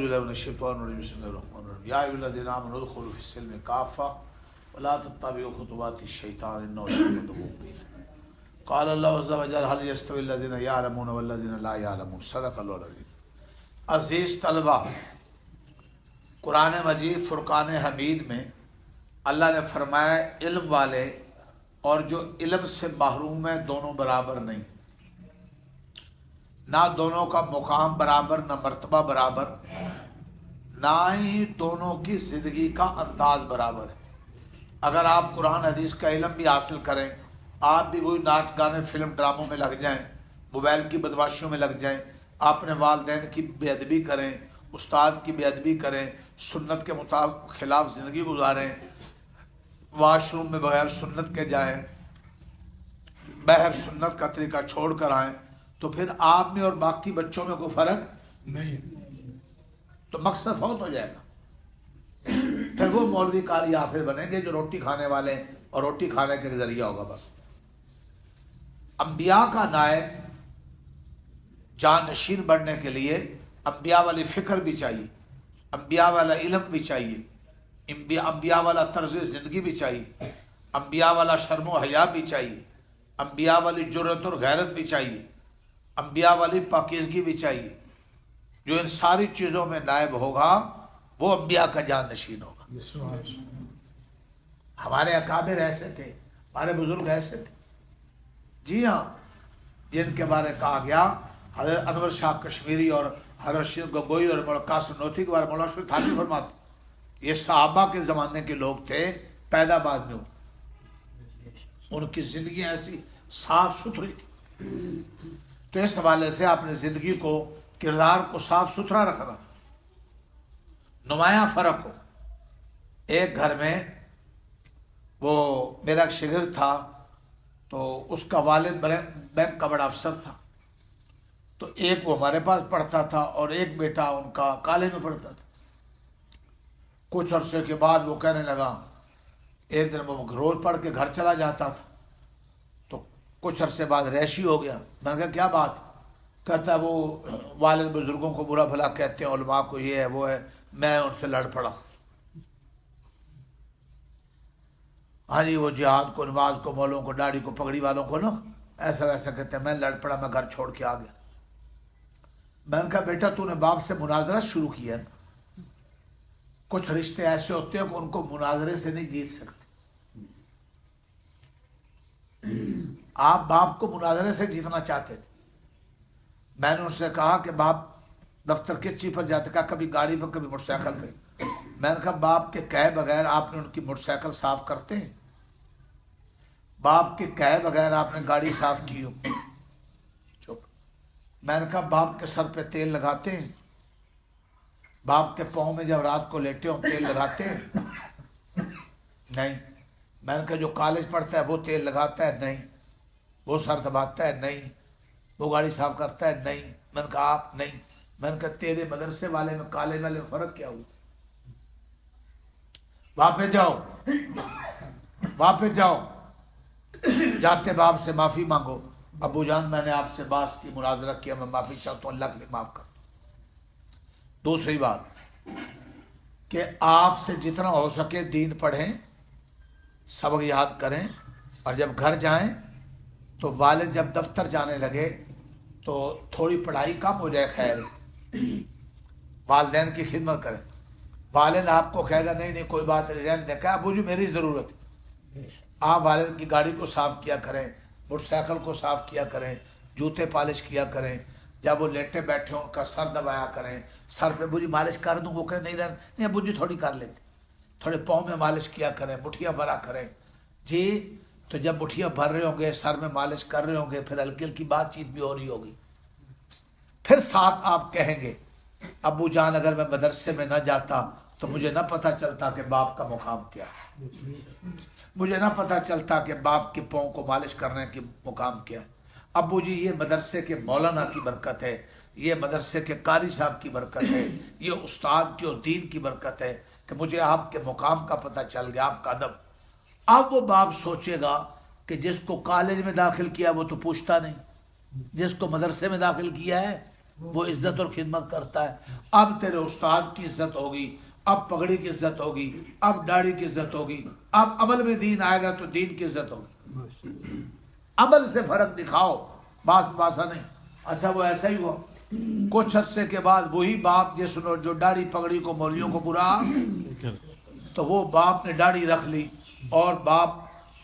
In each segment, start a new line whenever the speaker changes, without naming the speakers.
باللہ من الشیطان الرجیم بسم اللہ الرحمن الرحیم یا ایھا الذین آمنوا ادخلوا فی السلم کافۃ ولا تتبعوا خطوات الشیطان انہ لکم عدو مبین قال اللہ عز وجل هل یستوی الذین یعلمون والذین لا یعلمون صدق اللہ العظیم۔ عزیز طلبہ، قرآن مجید فرقان حمید میں اللہ نے فرمایا علم والے اور جو علم سے محروم ہیں دونوں برابر نہیں، نہ دونوں کا مقام برابر، نہ مرتبہ برابر، نہ ہی دونوں کی زندگی کا انداز برابر ہے۔ اگر آپ قرآن حدیث کا علم بھی حاصل کریں، آپ بھی وہی ناچ گانے فلم ڈراموں میں لگ جائیں، موبائل کی بدماشیوں میں لگ جائیں، اپنے والدین کی بے ادبی کریں، استاد کی بے ادبی کریں، سنت کے مطابق خلاف زندگی گزاریں، واش روم میں بغیر سنت کے جائیں، بہر سنت کا طریقہ چھوڑ کر آئیں، تو پھر آپ میں اور باقی بچوں میں کوئی فرق نہیں، تو مقصد فوت ہو جائے گا۔ پھر وہ مولوی قاری حافظ بنیں گے جو روٹی کھانے والے اور روٹی کھانے کے ذریعہ ہوگا بس۔ انبیاء کا نائب جانشین بننے کے لیے انبیاء والی فکر بھی چاہیے، انبیاء والا علم بھی چاہیے، انبیاء والا طرز زندگی بھی چاہیے، انبیاء والا شرم و حیا بھی چاہیے، انبیاء والی جرأت اور غیرت بھی چاہیے، انبیاء والی پاکیزگی بھی چاہیے۔ جو ان ساری چیزوں میں نائب ہوگا وہ انبیاء کا جانشین ہوگا۔ ہمارے اکابر ایسے تھے، ہمارے بزرگ ایسے تھے، جی ہاں، جن کے بارے کہا گیا حضرت انور شاہ کشمیری اور حضرت رشید گگوئی اور مولانا قاسم نوتھی کے بارے مولانا اشرف تھانوی فرماتے یہ صحابہ کے زمانے کے لوگ تھے، پیدا بعد میں ہوئے، ان کی زندگی ایسی صاف ستھری تھی۔ تو اس حوالے سے اپنی زندگی کو، کردار کو صاف ستھرا رکھنا، نمایاں فرق ہو۔ ایک گھر میں وہ میرا ایک شاگرد تھا، تو اس کا والد بینک کا بڑا افسر تھا، تو ایک وہ ہمارے پاس پڑھتا تھا اور ایک بیٹا ان کا کالج میں پڑھتا تھا۔ کچھ عرصے کے بعد وہ کہنے لگا، ایک دن وہ روز پڑھ کے گھر چلا جاتا تھا، تو کچھ عرصے بعد ریشی ہو گیا۔ میں نے کہا کیا بات؟ کہتا وہ والد بزرگوں کو برا بھلا کہتے ہیں، علماء کو یہ ہے وہ ہے، میں ان سے لڑ پڑا۔ ہاں جی، وہ جہاد کو، نماز کو، مولوں کو، داڑھی کو، پگڑی والوں کو نا ایسا ویسا کہتے ہیں، میں لڑ پڑا، میں گھر چھوڑ کے آ گیا۔ میں نے کہا بیٹا تو نے باپ سے مناظرہ شروع کیا نا، کچھ رشتے ایسے ہوتے ہیں کہ ان کو مناظرے سے نہیں جیت سکتے۔ آپ باپ کو مناظرے سے جیتنا چاہتے تھے۔ میں نے ان سے کہا کہ باپ دفتر کس چیز پر جاتے؟ کہا کبھی گاڑی پر، کبھی موٹر سائیکل پہ۔ میں نے کہا باپ کے کہے بغیر آپ نے ان کی موٹر سائیکل صاف کرتے ہیں؟ باپ کے کہے بغیر آپ نے گاڑی صاف کی ہو؟ چپ۔ میں نے کہا باپ کے سر پہ تیل لگاتے ہیں؟ باپ کے پاؤں میں جب رات کو لیٹے ہوں تیل لگاتے ہیں؟ نہیں۔ میں نے کہا جو کالج پڑھتا ہے وہ تیل لگاتا ہے؟ نہیں۔ وہ سر دباتا ہے؟ نہیں۔ وہ گاڑی صاف کرتا ہے؟ نہیں۔ میں نے کہا آپ؟ نہیں۔ میں نے کہا تیرے مدرسے والے میں کالج والے میں فرق کیا ہوا؟ واپس جاؤ، واپس جاؤ، جاتے باپ سے معافی مانگو، ابو جان میں نے آپ سے باس کی، مناظرہ کیا، میں معافی چاہتا ہوں، اللہ کے لیے معاف کر۔ دوسری بات کہ آپ سے جتنا ہو سکے دین پڑھیں، سبق یاد کریں، اور جب گھر جائیں تو والد جب دفتر جانے لگے تو تھوڑی پڑھائی کم ہو جائے، خیر والدین کی خدمت کریں۔ والد آپ کو کہے گا نہیں نہیں کوئی بات نہیں رہنے دیں، کہ ابو جی میری ضرورت ہے، آپ والد کی گاڑی کو صاف کیا کریں، موٹر سائیکل کو صاف کیا کریں، جوتے پالش کیا کریں، جب وہ لیٹے بیٹھے ہوں ان کا سر دبایا کریں، سر پہ ابو جی مالش کر دوں، وہ کہے نہیں رہنے نہیں ابو جی تھوڑی کر لیتے، تھوڑے پاؤں میں مالش کیا کریں، مٹھیاں بھرا کریں جی۔ تو جب مٹھیاں بھر رہے ہوں گے، سر میں مالش کر رہے ہوں گے، پھر ہلکی ہلکی بات چیت بھی ہو رہی ہوگی، پھر ساتھ آپ کہیں گے ابو جان اگر میں مدرسے میں نہ جاتا تو مجھے نہ پتہ چلتا کہ باپ کا مقام کیا ہے، مجھے نہ پتہ چلتا کہ باپ کے پاؤں کو مالش کرنے کی مقام کیا ہے۔ ابو جی یہ مدرسے کے مولانا کی برکت ہے، یہ مدرسے کے قاری صاحب کی برکت ہے، یہ استاد کی اور دین کی برکت ہے کہ مجھے آپ کے مقام کا پتہ چل گیا، آپ کا ادب۔ اب وہ باپ سوچے گا کہ جس کو کالج میں داخل کیا وہ تو پوچھتا نہیں، جس کو مدرسے میں داخل کیا ہے وہ عزت اور خدمت کرتا ہے. اب تیرے استاد کی عزت ہوگی، اب پگڑی کی عزت ہوگی، اب داڑھی کی عزت ہوگی، اب عمل میں دین آئے گا تو دین کی عزت ہوگی. عمل سے فرق دکھاؤ، باس باسا نہیں. اچھا وہ ایسا ہی ہوا. کچھ عرصے کے بعد وہی باپ جس نے جو داڑھی پگڑی کو مولویوں کو برا، تو وہ باپ نے داڑھی رکھ لی اور باپ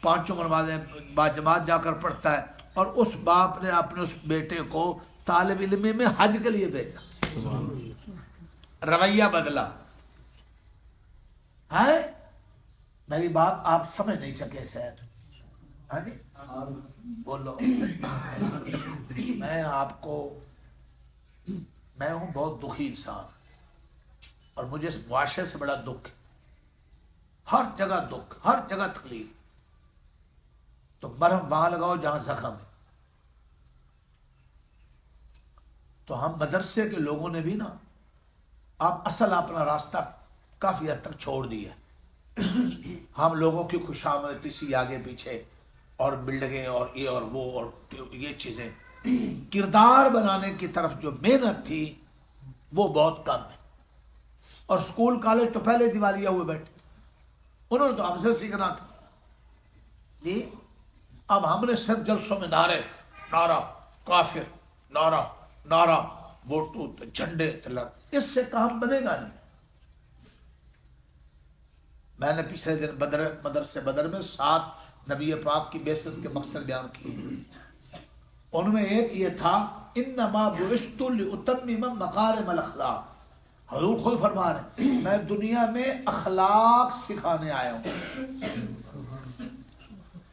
پانچوں نمازیں با جماعت جا کر پڑھتا ہے، اور اس باپ نے اپنے اس بیٹے کو طالب علم میں حج کے لیے بھیجا. رویہ بدلا ہے. میری بات آپ سمجھ نہیں سکے شاید. ہاں جی بولو. میں ہوں بہت دکھی انسان، اور مجھے اس معاشرے سے بڑا دکھ ہے. ہر جگہ دکھ، ہر جگہ تکلیف. تو مرہم وہاں لگاؤ جہاں زخم ہے. تو ہم مدرسے کے لوگوں نے بھی نا آپ اصل اپنا راستہ کافی حد تک چھوڑ دیا. ہم لوگوں کی خوشامدی سی آگے پیچھے اور بلڈنگیں اور یہ اور وہ اور یہ چیزیں، کردار بنانے کی طرف جو محنت تھی وہ بہت کم ہے. اور اسکول کالج تو پہلے دیوالیہ ہوئے بیٹھے، انہوں نے تو ہم سے سیکھنا تھا جی. اب ہم نے صرف جلسوں میں نعرہ کافر، نعرہ ووٹو جھنڈے تلک، اس سے کام بنے گا نہیں. میں نے پچھلے دن مدرسے بدر میں 7 نبی پاک کی بعثت کے مقصد بیان کیے. ان میں ایک یہ تھا انما بعثت لاتمم مکارم الاخلاق. حضور خود فرما رہے ہیں میں دنیا میں اخلاق سکھانے آیا ہوں.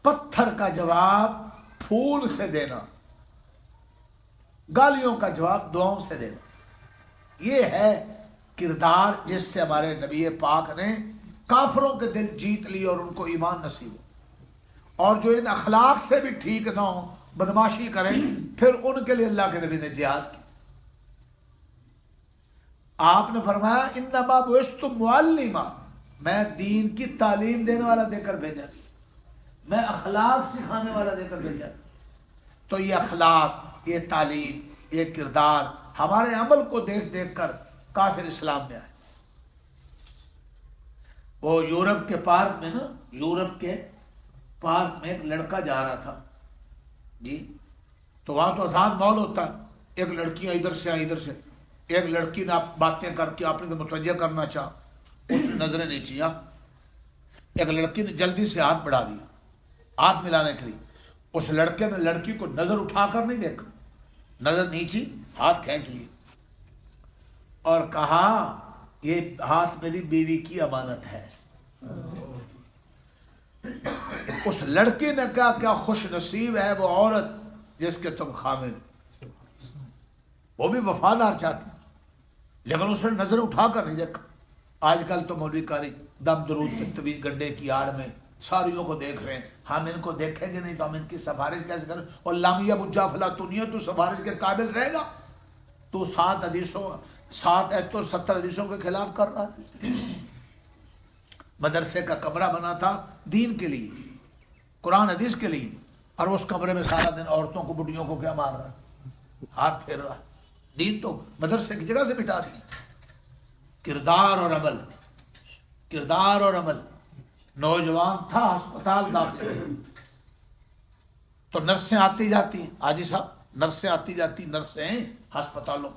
پتھر کا جواب پھول سے دینا، گالیوں کا جواب دعاؤں سے دینا، یہ ہے کردار جس سے ہمارے نبی پاک نے کافروں کے دل جیت لی اور ان کو ایمان نصیب ہو. اور جو ان اخلاق سے بھی ٹھیک نہ ہو، بدماشی کریں، پھر ان کے لیے اللہ کے نبی نے جہاد کی. آپ نے فرمایا انما بعثت معلما، میں دین کی تعلیم دینے والا دے کر بھیجا، میں اخلاق سکھانے والا دے کر بھیجا. تو یہ اخلاق، یہ تعلیم، یہ کردار ہمارے عمل کو دیکھ دیکھ کر کافر اسلام میں آئے. وہ یورپ کے پارک میں نا، یورپ کے پارک میں ایک لڑکا جا رہا تھا جی. تو وہاں تو آزاد ماحول ہوتا ہے. ایک لڑکیاں ادھر سے ادھر سے، ایک لڑکی نے باتیں کر کے آپ نے متوجہ کرنا چاہا، اس نے نظریں نیچی. ایک لڑکی نے جلدی سے ہاتھ بڑھا دیا ہاتھ ملانے کے لیے. اس لڑکے نے لڑکی کو نظر اٹھا کر نہیں دیکھا، نظر نیچی، ہاتھ کھینچ لیے اور کہا یہ ہاتھ میری بیوی کی امانت ہے. اس لڑکے نے کہا کیا خوش نصیب ہے وہ عورت جس کے تم خامن. وہ بھی وفادار چاہتی، لیکن اس نے نظر اٹھا کر نہیں دیکھا. آج کل تو مولوی کاری دم درود کے طویل گنڈے کی آڑ میں ساریوں کو دیکھ رہے ہیں. ہم ان کو دیکھیں گے نہیں تو ہم ان کی سفارش کیسے کریں. اور لامیہ بجا فلا تنیا، تو سفارش کے قابل رہے گا؟ تو 7 حدیثوں 7 ایتوں 70 حدیثوں کے خلاف کر رہا ہے. مدرسے کا کمرہ بنا تھا دین کے لیے، قرآن حدیث کے لیے، اور اس کمرے میں سارا دن عورتوں کو بڈیوں کو کیا مار رہا ہے، ہاتھ پھیر رہا ہے. دین تو مدرسے کی جگہ سے مٹا دیا. کردار اور عمل، کردار اور عمل. نوجوان تھا ہسپتال داخل، تو نرسیں آتی جاتی، حاجی صاحب نرسیں آتی جاتی، نرسیں ہسپتالوں،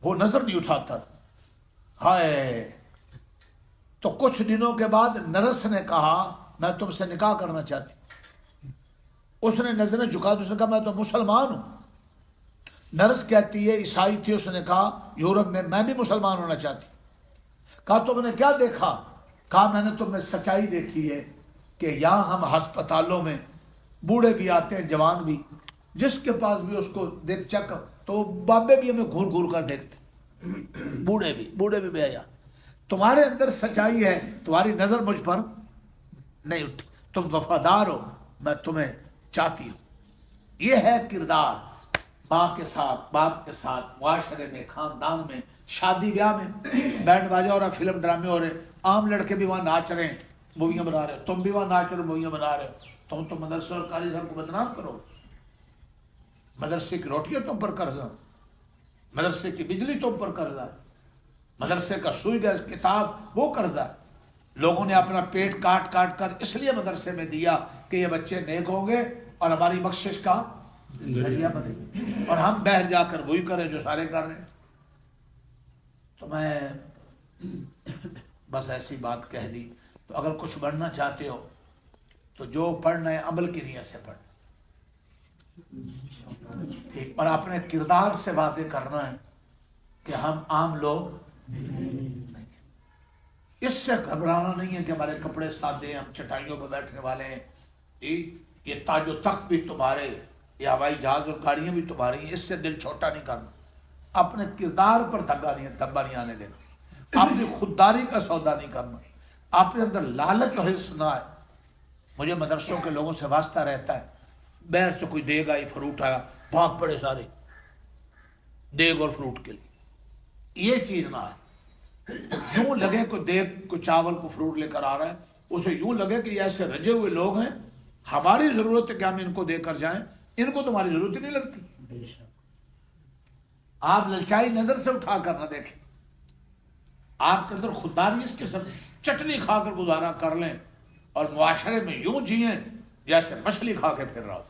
وہ نظر نہیں اٹھاتا تھا. ہائے. تو کچھ دنوں کے بعد نرس نے کہا میں تم سے نکاح کرنا چاہتی ہوں. اس نے نظریں جھکا تو اس نے کہا میں تو مسلمان ہوں. نرس کہتی ہے عیسائی تھی، اس نے کہا یورپ میں بھی مسلمان ہونا چاہتی ہوں. کہا تم نے کیا دیکھا؟ کہا میں نے تم میں سچائی دیکھی ہے کہ یہاں ہم ہسپتالوں میں بوڑھے بھی آتے ہیں، جوان بھی، جس کے پاس بھی اس کو دیکھ چک تو بابے بھی ہمیں گھور گھور کر دیکھتے، بوڑھے بھی بے حیا. تمہارے اندر سچائی ہے، تمہاری نظر مجھ پر نہیں اٹھی، تم وفادار ہو، میں تمہیں چاہتی ہوں. یہ ہے کردار. ماں کے ساتھ، باپ کے ساتھ، معاشرے میں، خاندان میں، شادی بیاہ میں بینڈ باجا ہو رہا، فلم ڈرامے ہو رہے، عام لڑکے بھی وہاں ناچ رہے ہیں، موویاں بنا رہے ہو، تم بھی وہاں ناچ رہے ہو، موویاں بنا رہے ہو. تم مدرسے اور قاری صاحب کو بدنام کرو، مدرسے کی روٹیاں تم پر قرض. مدرسے کی بجلی تم پر قرضہ ہے، مدرسے کا سوئی گز کتاب وہ قرضہ ہے۔ لوگوں نے اپنا پیٹ کاٹ کاٹ کر اس لیے مدرسے میں دیا کہ یہ بچے نیک ہوں گے اور ہماری بخشش کا ذریعہ بنے گے، اور ہم باہر جا کر وہی کریں جو سارے کر رہے ہیں۔ تو میں بس ایسی بات کہہ دی۔ تو اگر کچھ بڑھنا چاہتے ہو تو جو پڑھنا ہے عمل کی نیت سے پڑھنا، ٹھیک، اور اپنے کردار سے واضح کرنا ہے کہ ہم عام لوگ نہیں ہیں۔ اس سے گھبرانا نہیں ہے کہ ہمارے کپڑے سادے ہیں، ہم چٹائیوں پہ بیٹھنے والے ہیں، یہ تاج و تخت بھی تمہارے، یہ ہوائی جہاز اور گاڑیاں بھی تمہاری ہیں، اس سے دل چھوٹا نہیں کرنا۔ اپنے کردار پر دھبا نہیں آنے دینا، اپنی خودداری کا سودا نہیں کرنا، اپنے اندر لالچ اور حرص نہ آئے۔ مجھے مدرسوں کے لوگوں سے واسطہ رہتا ہے، باہر سے کوئی دیگ آئی، فروٹ آیا، بھاگ پڑے سارے دیگ اور فروٹ کے لیے۔ یہ چیز نہ آئے، یوں لگے کوئی دیگ کو چاول کو فروٹ لے کر آ رہا ہے، اسے یوں لگے کہ یہ ایسے رجے ہوئے لوگ ہیں، ہماری ضرورت ہے کہ ہم ان کو دے کر جائیں، ان کو تمہاری ضرورت ہی نہیں لگتی۔ آپ للچائی نظر سے اٹھا کر نہ دیکھیں، آپ کے اندر خودداری اس قسم چٹنی کھا کر گزارا کر لیں اور معاشرے میں یوں جئیں جیسے مچھلی کھا کے پھر رہا ہو،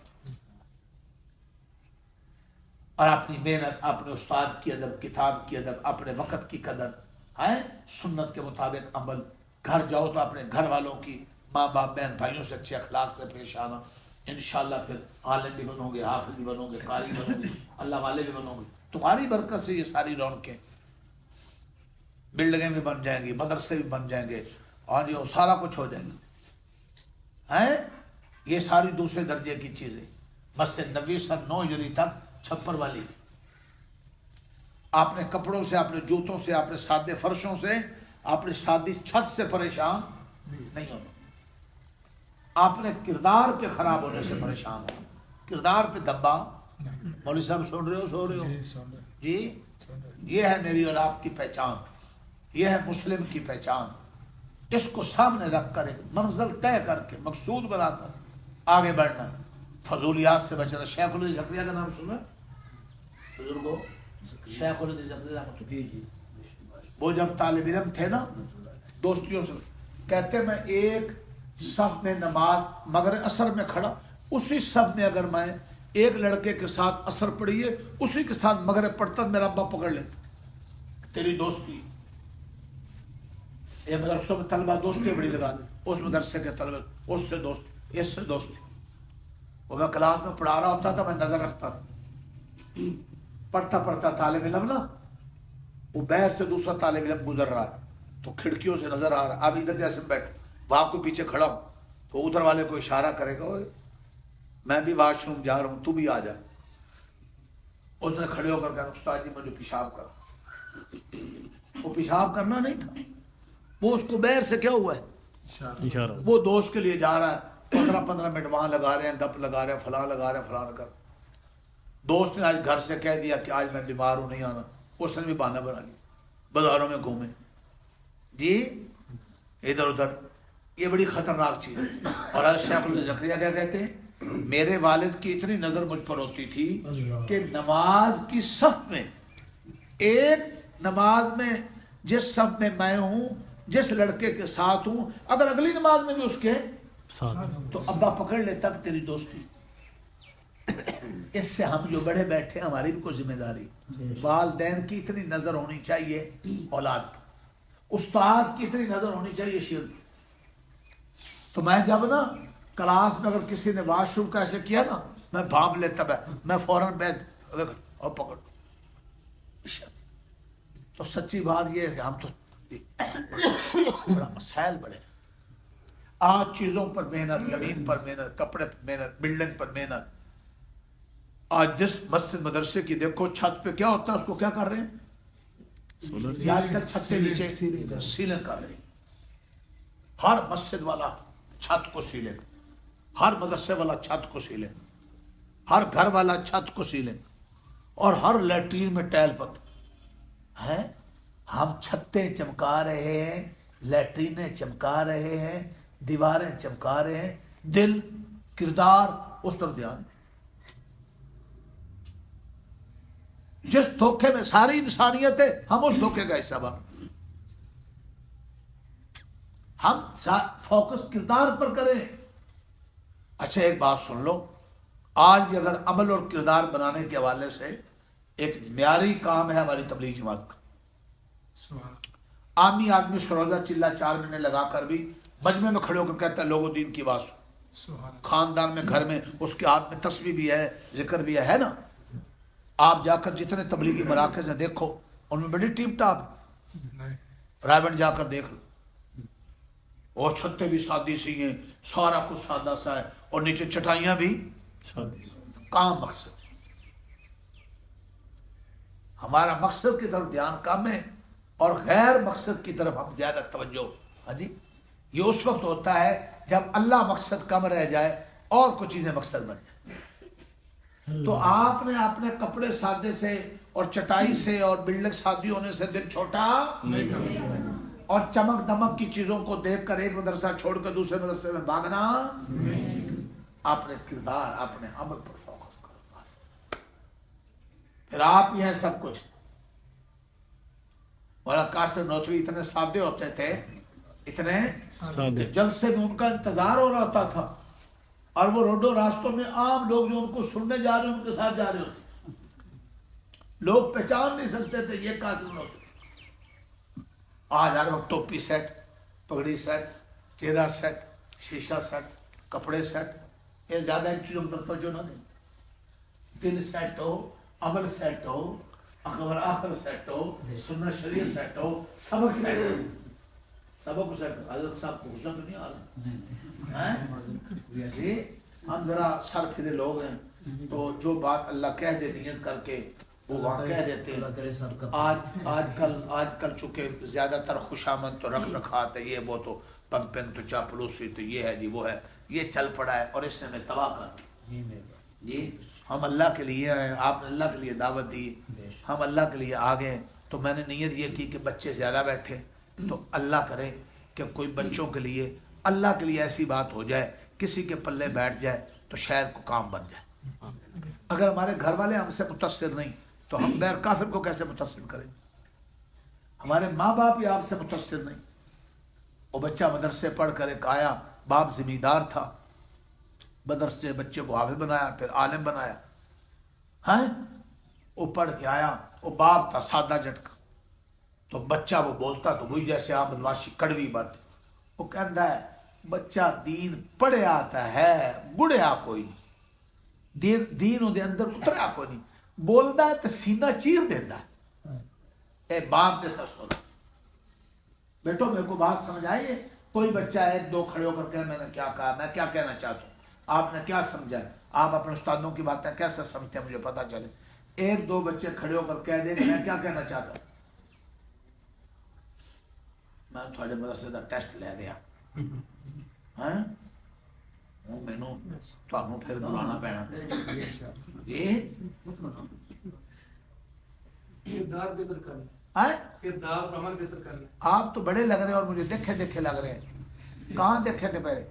اور اپنی محنت، اپنے استاد کی ادب، کتاب کی ادب، اپنے وقت کی قدر ہے، سنت کے مطابق عمل۔ گھر جاؤ تو اپنے گھر والوں کی، ماں باپ بہن بھائیوں سے اچھے اخلاق سے پیش آنا، انشاءاللہ پھر عالم بھی بنو گے، حافظ بھی بنو گے، قاری بنو گے، اللہ والے بھی بنو گے۔ تمہاری برکت سے یہ ساری رونقیں، بلڈنگیں بھی بن جائیں گی، مدرسے بھی بن جائیں گے، اور یہ سارا کچھ ہو جائے گا، ہیں؟ یہ ساری دوسرے درجے کی چیزیں۔ مسجد نبوی سن 9 ہجری تک چھپر والی تھی، اپنے کپڑوں سے، اپنے جوتوں سے، اپنے سادے فرشوں سے، اپنی سادی چھت سے پریشان نہیں ہونا، اپنے کردار کے خراب ہونے سے پریشان ہو، کردار پہ دبا۔ مولوی صاحب سن رہے ہو، سو رہے ہو جی؟ یہ ہے میری اور آپ کی پہچان، یہ ہے مسلم کی پہچان۔ اس کو سامنے رکھ کر ایک منزل طے کر کے، مقصود بنا کر آگے بڑھنا، فضولیات سے بچنا۔ شیخ الحدیث زکریا کا نام سنا بزرگوں؟ شیخ الحدیث زکریا، وہ جب طالب علم تھے نا، دوستیوں سے کہتے میں ایک صف میں نماز مغرب عصر میں کھڑا، اسی صف میں اگر میں ایک لڑکے کے ساتھ عصر پڑھیے، اسی کے ساتھ مغرب پڑھتا، میرا ابا پکڑ لیتا۔ تیری دوستی، یہ مدرسوں میں طلبہ دوستی بڑی لگا، اس مدرسے کے طلبہ اس سے دوستی، اس سے دوستی۔ وہ میں کلاس میں پڑھا رہا ہوتا تھا، میں نظر رکھتا تھا، پڑھتا پڑھتا طالب علم نا، وہ باہر سے دوسرا طالب علم گزر رہا ہے تو کھڑکیوں سے نظر آ رہا ہے، اب ادھر جیسے بیٹھ، وہاں کو پیچھے کھڑا ہوں تو ادھر والے کو اشارہ کرے گا، میں بھی واش روم جا رہا ہوں، تو بھی آ جا۔ اس نے کھڑے ہو کر کہا استاد جی مجھے پیشاب کر۔ وہ پیشاب کرنا نہیں تھا، وہ اس کو بیر سے کیا ہوا ہے، وہ دوست کے لیے جا رہا ہے، 15 منٹ وہاں لگا رہے ہیں، گپ لگا رہے ہیں، فلاں لگا رہے ہیں، فلاں لگا رہے ہیں۔ دوست نے آج گھر سے کہہ دیا کہ آج میں بیمار ہوں، نہیں آنا، اس نے بھی بہانہ بنا لیا، بازاروں میں گھومے جی ادھر ادھر۔ یہ بڑی خطرناک چیز ہے۔ اور آج شیخ الحدیث زکریا کیا کہتے ہیں، میرے والد کی اتنی نظر مجھ پر ہوتی تھی کہ نماز کی صف میں، ایک نماز میں جس صف میں میں ہوں، جس لڑکے کے ساتھ ہوں، اگر اگلی نماز میں بھی اس کے ساتھ تو ابا پکڑ لیتا کہ تیری دوستی۔ اس سے ہم جو بڑے بیٹھے، ہماری بھی کوئی ذمہ داری، والدین کی اتنی نظر ہونی چاہیے اولاد پر، استاد کی اتنی نظر ہونی چاہیے شیر۔ تو میں جب نا کلاس میں اگر کسی نے واش روم کا ایسے کیا نا، میں بھانپ لیتا، میں فوراً بیٹھ اور پکڑ۔ تو سچی بات یہ ہے کہ ہم تو بڑا مسائل بڑے، آج چیزوں پر محنت، زمین پر محنت، کپڑے پر محنت، بلڈنگ پر محنت۔ آج جس مسجد مدرسے کی دیکھو چھت پہ کیا ہوتا ہے، اس کو کیا کر رہے ہیں، آج کل چھت کے نیچے سیلنگ کر رہے ہیں۔ ہر مسجد والا چھت کو سیلنگ، ہر مدرسے والا چھت کو سیلنگ، ہر گھر والا چھت کو سیلنگ، اور ہر لیٹرین میں ٹائل پتھر ہے۔ ہم چھتیں چمکا رہے ہیں، لیٹرینیں چمکا رہے ہیں، دیواریں چمکا رہے ہیں، دل، کردار اس پر دھیان۔ جس دھوکے میں ساری انسانیت ہے ہم اس دھوکے کا حصہ بن. ہم فوکس کردار پر کریں. اچھا ایک بات سن لو، آج بھی اگر عمل اور کردار بنانے کے حوالے سے ایک معیاری کام ہے ہماری تبلیغ جماعت کا. عامی آدمی سروزہ چلہ 4 مہینے لگا کر بھی مجمع میں کھڑے ہو کر کہتا ہے لوگوں دین کی بات سن. خاندان میں گھر میں اس کے ہاتھ میں تسبیح بھی ہے، ذکر بھی ہے نا. آپ جا کر جتنے تبلیغی مراکز ہیں دیکھو، ان میں بڑی ٹیپ ٹاپ. رائے جا کر دیکھ لو، اور چھتے بھی سادی سی ہیں، سارا کچھ سادہ سا ہے، اور نیچے چٹائیاں بھی. کام مقصد ہمارا مقصد کی طرف دھیان کم ہے اور غیر مقصد کی طرف ہم زیادہ توجہ. ہاں جی، یہ اس وقت ہوتا ہے جب اللہ مقصد کم رہ جائے اور کچھ چیزیں مقصد بن جائیں. تو آپ نے اپنے کپڑے سادے سے اور چٹائی سے اور بلڈنگ سادی ہونے سے دل چھوٹا اور چمک دمک کی چیزوں کو دیکھ کر ایک مدرسہ چھوڑ کر دوسرے مدرسے میں بھاگنا. اپنے کردار اپنے عمل پر فوکس کرو، پھر آپ یہ ہیں سب کچھ. مولانا قاسم نوتوی اتنے سادے ہوتے تھے، اتنے جلسے میں ان کا انتظار ہو رہا ہوتا تھا، اور وہ روڈوں راستوں میں عام لوگ جو ان کو سننے جا رہے ہیں ان کے ساتھ جا رہے ہوتے. لوگ پہچان نہیں سکتے تھے یہ قاسم نوتوی. آج ہر وقت ٹوپی سیٹ، پگڑی سیٹ، چہرہ سیٹ، شیشہ سیٹ، کپڑے سیٹ، یہ زیادہ ان چیزوں پر توجہ نہ دیں. دل سیٹ ہو، عمل سیٹ ہو، اخبار آخر سیٹ ہو، سنت شریعت سیٹ ہو، سبق سیٹ ہو. سبق سیٹ ہو. حضرت صاحب کو غصہ تو نہیں آ رہا جی؟ ہم ذرا سر پھرے لوگ ہیں تو جو بات اللہ کہہ دے نیت کر کے وہ وہاں کہہ دیتے ہیں. آج کل چونکہ زیادہ تر خوشامد تو رکھ رکھات ہے، یہ وہ تو پمپنگ تو چاپلوسی تو یہ ہے جی وہ ہے، یہ چل پڑا ہے اور اس نے ہمیں تباہ کر جی. ہم اللہ کے لیے ہیں، آپ نے اللہ کے لیے دعوت دی، ہم اللہ کے لیے آگے. تو میں نے نیت یہ کی کہ بچے زیادہ بیٹھے تو اللہ کرے کہ کوئی بچوں کے لیے اللہ کے لیے ایسی بات ہو جائے، کسی کے پلے بیٹھ جائے تو شاید کو کام بن جائے. اگر ہمارے گھر والے ہم سے متاثر نہیں تو ہم غیر کافر کو کیسے متاثر کریں؟ ہمارے ماں باپ ہی آپ سے متاثر نہیں. وہ بچہ مدرسے پڑھ کر ایک آیا، باپ زمیندار تھا، مدرسے بچے کو حافظ بنایا، پھر عالم بنایا. ہاں وہ پڑھ کے آیا، وہ باپ تھا سادہ جٹکا، تو بچہ وہ بولتا تو وہی جیسے آپ بدماشی کڑوی بات. وہ کہتا ہے بچہ دین پڑھے آتا ہے، بڑھیا کوئی نہیں، دین دے اندر اتریا کوئی نہیں، بولتا ہے تو سینہ چیر دیتا ہے. اے باپ دیتا سونا بیٹو میرے کو بات سمجھ آئی ہے. کوئی بچہ ایک دو کھڑے ہو کر کہ میں نے کیا کہا، میں کیا کہنا چاہتا ہوں، آپ نے کیا سمجھا ہے، آپ اپنے استادوں کی باتیں کیسے سمجھتے ہیں مجھے پتا چلے. ایک دو بچے کھڑے ہو کر کہہ دیں کہ میں کیا کہنا چاہتا ہوں، میں تھوڑے مدرسے کا ٹیسٹ لے لیا مینو تمہیں پھر بلانا پینا جی. آپ تو بڑے لگ رہے ہیں اور مجھے دیکھے دیکھے لگ رہے ہیں. کہاں دیکھے تھے پہلے؟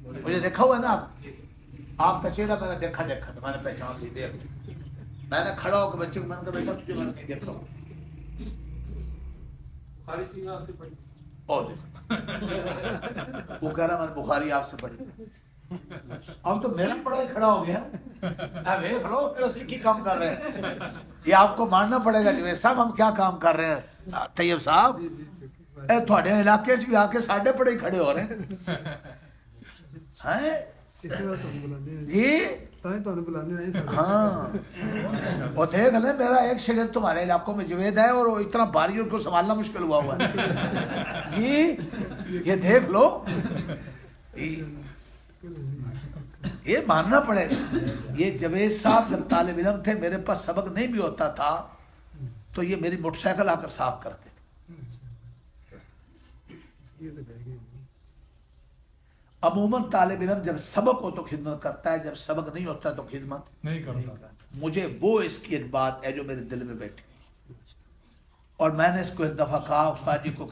مجھے دیکھا ہوا ہے نا آپ کا چہرہ میں نے دیکھا تھا، میں نے پہچان لی. دیکھ میں نے کھڑا ہو کے بچے کو میں نے کہا بیٹا تجھے میں نے نہیں دیکھا وہ کہہ رہا میں نے بخاری آپ سے پڑھی. اب تو میرا پڑھا ہی کھڑا ہو گیا. دیکھ لو میرا سکھی کام کر رہے ہیں، یہ آپ کو ماننا پڑے گا جی صاحب ہم کیا کام کر رہے ہیں. طیب صاحب اے تھوڑے علاقے سے بھی آ کے ساڈے پڑے ہی کھڑے ہو رہے ہیں جی. ہاں وہ دیکھ لیں میرا ایک شگرد تمہارے علاقوں میں جوید ہے اور وہ اتنا باری کو سنبھالنا مشکل ہوا ہے جی. یہ دیکھ لو، یہ ماننا پڑے گا. یہ جوید صاحب جب طالب علم تھے میرے پاس سبق نہیں بھی ہوتا تھا تو یہ میری موٹر سائیکل آ کر صاف کرتے. عموماً طالب علم جب سبق ہو تو خدمت کرتا ہے، جب سبق نہیں ہوتا تو خدمت نہیں کرتا. مجھے وہ اس کی ایک بات ہے جو میرے دل میں بیٹھی اور میں نے اس کو ایک دفعہ کہا استاد جی کو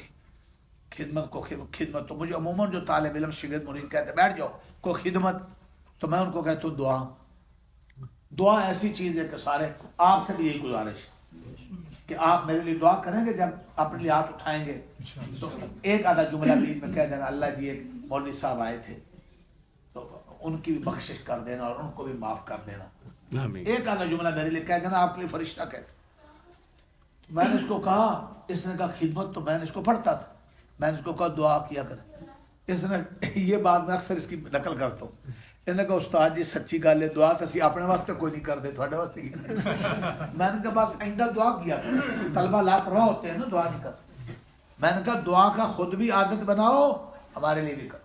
خدمت تو مجھے عموماً جو طالب علم شاگرد مرید کہتے بیٹھ جاؤ کوئی خدمت تو میں ان کو کہتا ہوں دعا ایسی چیز ہے کہ سارے آپ سے بھی یہی گزارش کہ آپ میرے لیے دعا کریں گے، جب اپنے لیے ہاتھ اٹھائیں گے تو ایک آدھا جملہ بیچ میں کہہ دینا، اللہ جی ایک مولوی صاحب آئے تھے تو ان کی بھی بخشش کر دینا اور ان کو بھی معاف کر دینا، ایک آدھا جملہ میرے لیے کہہ دینا، آپ کے لیے فرشتہ کہتے۔ میں نے اس کو کہا، اس نے کہا خدمت، تو میں نے اس کو پڑھتا تھا، میں نے اس کو کہا دعا کیا کر۔ اس نے یہ بات میں اکثر اس کی نقل کرتا ہوں، انہوں نے کہا استاد جی سچی گل ہے، دعا تو اسی اپنے واسطے کوئی نہیں کرتے، تھوڑے واسطے کی کرتے۔ میں نے کہا بس آئندہ دعا کیا کرو، طلبہ لاپرواہ ہوتے ہیں نا، دعا نہیں کرتے۔ میں نے کہا دعا کا خود بھی عادت بناؤ، ہمارے لیے بھی کرو۔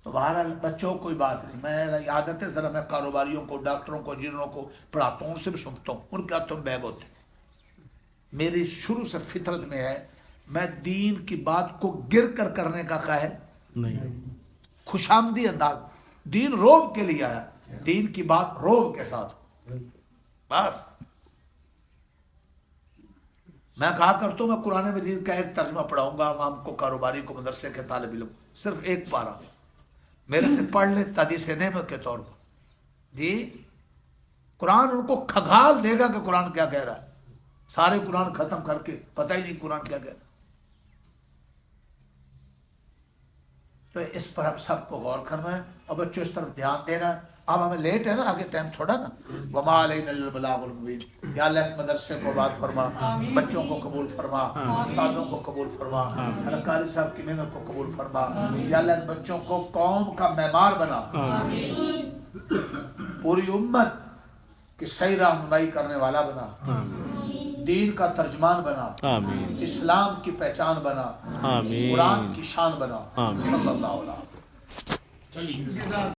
تو بہرحال بچوں کو کوئی بات نہیں، میری عادت ہے ذرا میں کاروباریوں کو، ڈاکٹروں کو، انجینئروں کو پڑھاتا ہوں، ان سے بھی سنتا ہوں، ان کے ہاتھوں میں بیگ ہوتے ہیں۔ میری شروع سے فطرت میں ہے، میں دین کی بات کو گر کر کرنے کا قائل نہیں، خوش آمدی انداز، دین روب کے لیے آیا، دین کی بات روب کے ساتھ، بس۔ میں کہا کرتا ہوں میں قرآن مجید کا ایک ترجمہ پڑھاؤں گا عوام کو، کاروباری کو، مدرسے کے طالب علم، صرف ایک پارہ میرے سے پڑھ لے تحدیث نعمت کے طور پر، جی قرآن ان کو کھگال دے گا کہ قرآن کیا کہہ رہا ہے، سارے قرآن ختم کر کے پتہ ہی نہیں قرآن کیا کہہ رہا ہے۔ تو اس پر ہم سب کو غور کرنا ہے اور بچوں اس طرف دھیان دینا ہے۔ اب ہمیں لیٹ ہے نا، آگے ٹائم تھوڑا نا، وما علینا الا البلاغ المبین۔ یا اللہ اس مدرسے کو آباد فرما، بچوں کو قبول فرما، استادوں کو قبول فرما، قاری صاحب کی محنت کو قبول فرما۔ یا اللہ ان بچوں کو قوم کا معمار بنا، پوری امت کی صحیح رہنمائی کرنے والا بنا، دین کا ترجمان بنا، اسلام کی پہچان بنا، قرآن کی شان بنا، صلی اللہ علیہ وسلم۔